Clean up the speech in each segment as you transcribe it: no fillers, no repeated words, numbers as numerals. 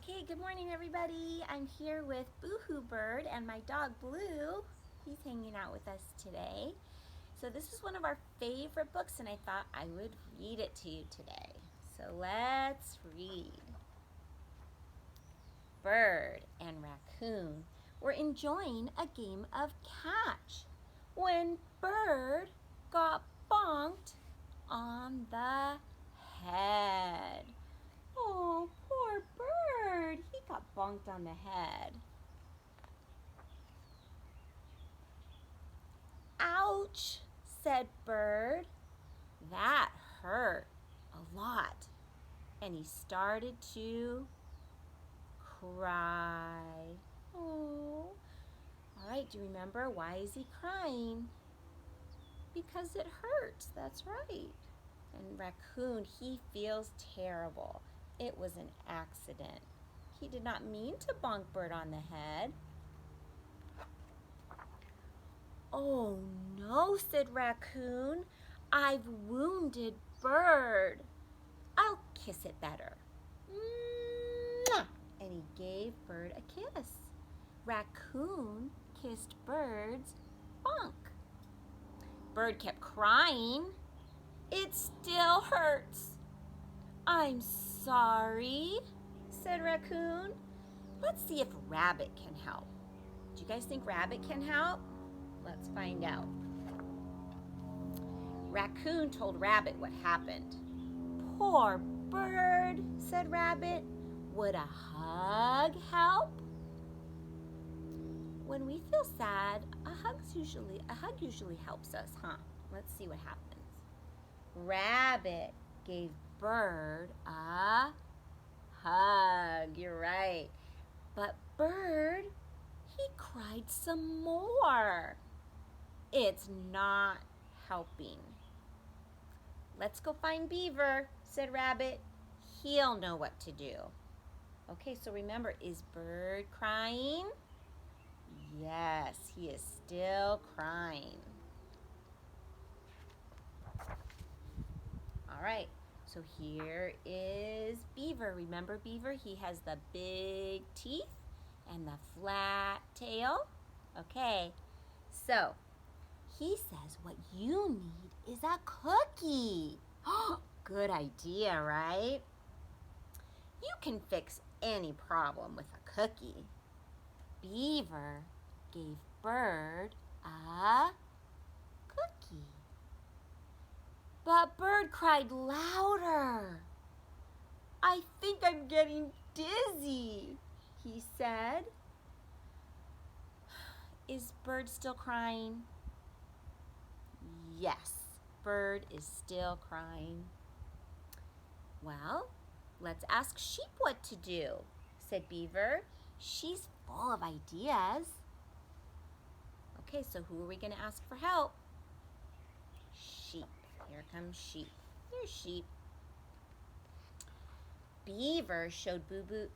Okay, good morning everybody. I'm here with Boohoo Bird and my dog Blue. He's hanging out with us today. So this is one of our favorite books and I thought I would read it to you today. So let's read. Bird and Raccoon were enjoying a game of catch when Bird got bonked on the head. Oh, poor Bird. He got bonked on the head. Ouch, said Bird. That hurt a lot. And he started to cry. Oh. All right, do you remember why is he crying? Because it hurts, that's right. And Raccoon, he feels terrible. It was an accident. He did not mean to bonk Bird on the head. Oh no, said Raccoon. I've wounded Bird. I'll kiss it better. Mwah! And he gave Bird a kiss. Raccoon kissed Bird's bonk. Bird kept crying. It still hurts. I'm sorry, said Raccoon. Let's see if Rabbit can help. Do you guys think Rabbit can help? Let's find out. Raccoon told Rabbit what happened. Poor Bird, said Rabbit. Would a hug help? When we feel sad, a hug usually helps us, huh? Let's see what happens. Rabbit gave Bird a hug. You're right. But Bird, he cried some more. It's not helping. Let's go find Beaver, said Rabbit. He'll know what to do. Okay, so remember, is Bird crying? Yes, he is still crying. All right, so here is Beaver. Remember Beaver? He has the big teeth and the flat tail. Okay, so he says what you need is a cookie. Good idea, right? You can fix any problem with a cookie. Beaver gave Bird a cookie. But Bird cried louder. I think I'm getting dizzy, he said. Is Bird still crying? Yes, Bird is still crying. Well, let's ask Sheep what to do, said Beaver. She's full of ideas. Okay, so who are we going to ask for help? Sheep. Here comes Sheep. Here's Sheep. Beaver showed Bird's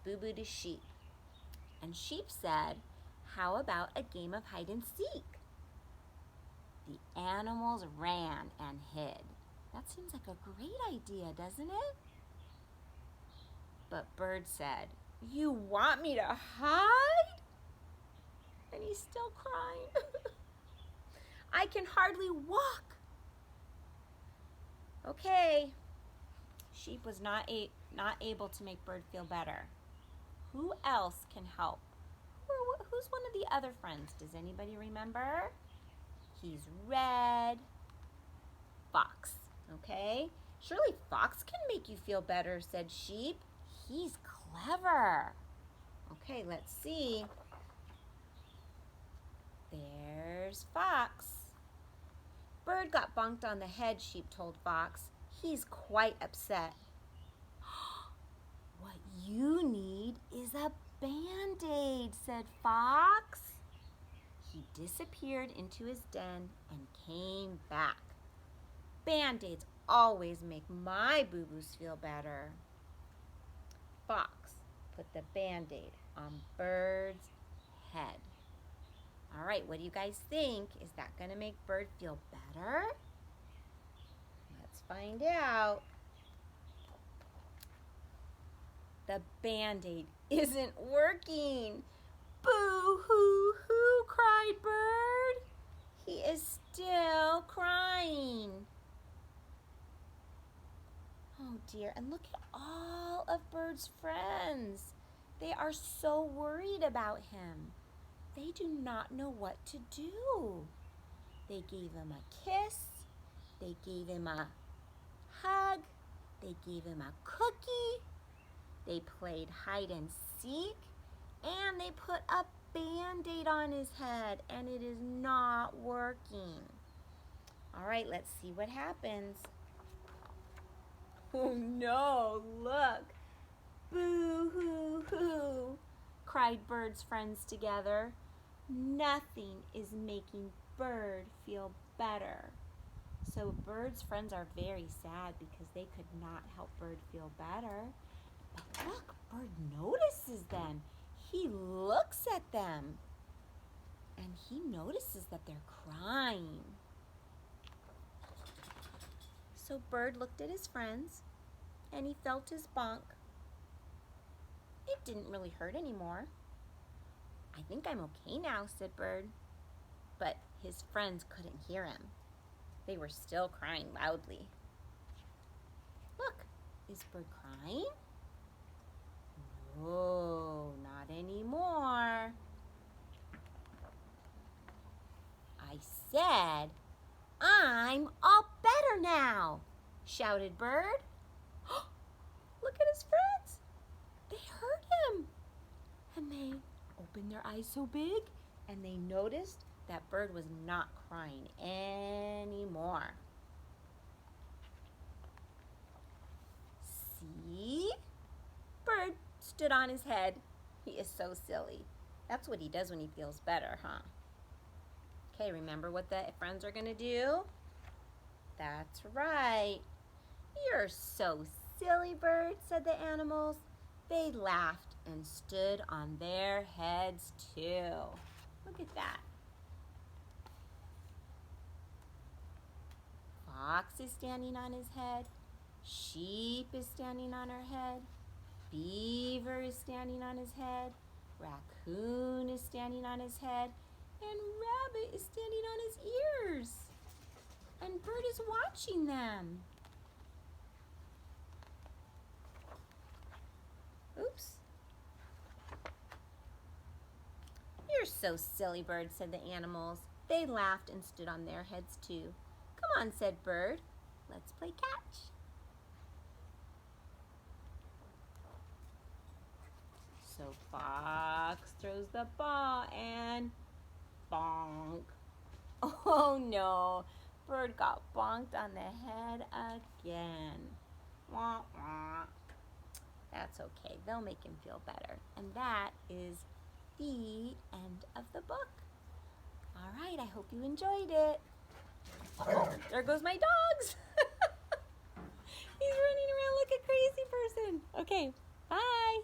boo-boo to Sheep. And Sheep said, how about a game of hide and seek? The animals ran and hid. That seems like a great idea, doesn't it? But Bird said, you want me to hide? And he's still crying. I can hardly walk. Okay. Sheep was not able to make Bird feel better. Who else can help? Who's one of the other friends? Does anybody remember? He's red. Fox, okay? Surely Fox can make you feel better, said Sheep. He's clever. Okay, let's see. There's Fox. Bird got bonked on the head, Sheep told Fox. He's quite upset. What you need is a Band-Aid, said Fox. He disappeared into his den and came back. Band-Aids always make my boo-boos feel better. Fox put the Band-Aid on Bird's head. All right, what do you guys think? Is that going to make Bird feel better? Let's find out. The Band-Aid isn't working. Boo-hoo-hoo, cried Bird. He is still crying. Oh dear, and look at all of Bird's friends. They are so worried about him. They do not know what to do. They gave him a kiss. They gave him a hug. They gave him a cookie. They played hide and seek. And they put a Band-Aid on his head, and it is not working. All right, let's see what happens. Oh no, look. Boo-hoo-hoo, cried Bird's friends together. Nothing is making Bird feel better. So Bird's friends are very sad because they could not help Bird feel better. But look, Bird notices them. He looks at them. And he notices that they're crying. So Bird looked at his friends and he felt his bonk. It didn't really hurt anymore. I think I'm okay now, said Bird. But his friends couldn't hear him. They were still crying loudly. Look, is Bird crying? No, not anymore. I said, I'm all better now, shouted Bird. Look at his friends. They heard him. And they opened their eyes so big and they noticed that Bird was not crying anymore. See? Bird stood on his head. He is so silly. That's what he does when he feels better, huh? Okay, remember what the friends are going to do? That's right. You're so silly, Bird, said the animals. They laughed and stood on their heads too. Look at that. Fox is standing on his head. Sheep is standing on her head. Beaver is standing on his head. Raccoon is standing on his head. And Rabbit is standing on his ears. And Bird is watching them. Oops. You're so silly, Bird, said the animals. They laughed and stood on their heads too. Come on, said Bird. Let's play catch. So Fox throws the ball and bonk. Oh no, Bird got bonked on the head again. Wah, wah. That's okay, they'll make him feel better. And that is the end of the book. All right, I hope you enjoyed it. Oh, there goes my dogs. He's running around like a crazy person. Okay, bye.